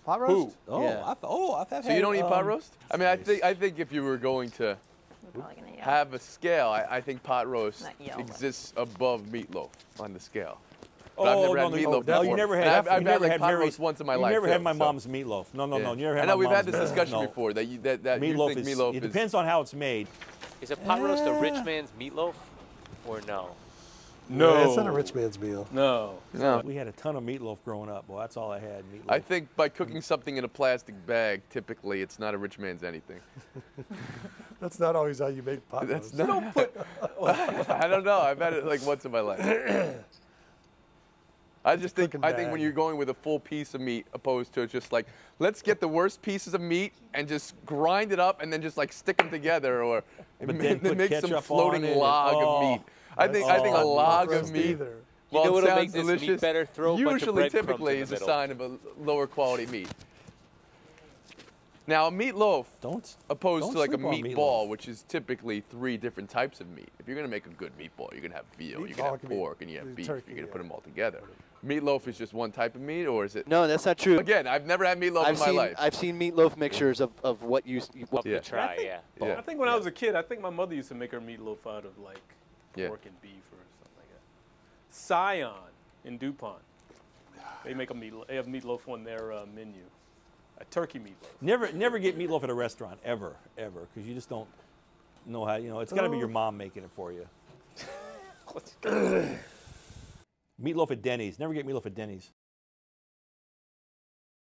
Pot roast? Oh, Yeah. I've had. So you don't eat pot roast? I mean, nice. I think if you were going to We're probably gonna yell. have a scale, I think pot roast Not yell, but- exists above meatloaf on the scale. Oh, But I've never no, had no, meatloaf no, before. you never And had. I've you had never like had pot Mary's, roast once in my you life. never too, had my so- mom's meatloaf. No, no, no. You never had I know my we've had mom's this discussion no. before that you think Meatloaf meatloaf it is. depends on how it's made. Is a pot roast a rich man's meatloaf, or no? No. Yeah, it's not a rich man's meal. No. No. We had a ton of meatloaf growing up. Well, that's all I had. Meatloaf. I think by cooking something in a plastic bag, typically it's not a rich man's anything. That's not always how you make pot roast. That's not. I don't know. I've had it like once in my life. I just think cooking when bag. you're going with a full piece of meat opposed to just like let's get the worst pieces of meat and just grind it up and then just like stick them together or But then put make some ketchup on floating it and- log oh. of meat. I think a Not log pot of roast meat. either. While You know it what'll sounds make this meat delicious, better? Throw a bunch of usually breadcrumbs typically in the is a middle. sign of a lower quality meat. Now a meatloaf Don't. opposed don't to like a sleep on meatball, meatloaf. which is typically 3 different types of meat. If you're gonna make a good meatball, you're gonna have veal, you're gonna Meatball have can be pork, and you have beef. turkey, You're gonna yeah. put them all together. Meatloaf is just one type of meat, or is it? No, that's not true. Again, I've never had meatloaf in my life. I've seen meatloaf mixtures of what you what Yeah. Try, yeah. Yeah. I think when I was a kid, I think my mother used to make her meatloaf out of like Yeah. pork and beef or something like that. Scion in DuPont, they make a meatloaf. They have meatloaf on their menu, a turkey meatloaf. Never get meatloaf at a restaurant ever, because you just don't know how. You know, it's got to be your mom making it for you. Meatloaf at Denny's. Never get meatloaf at Denny's.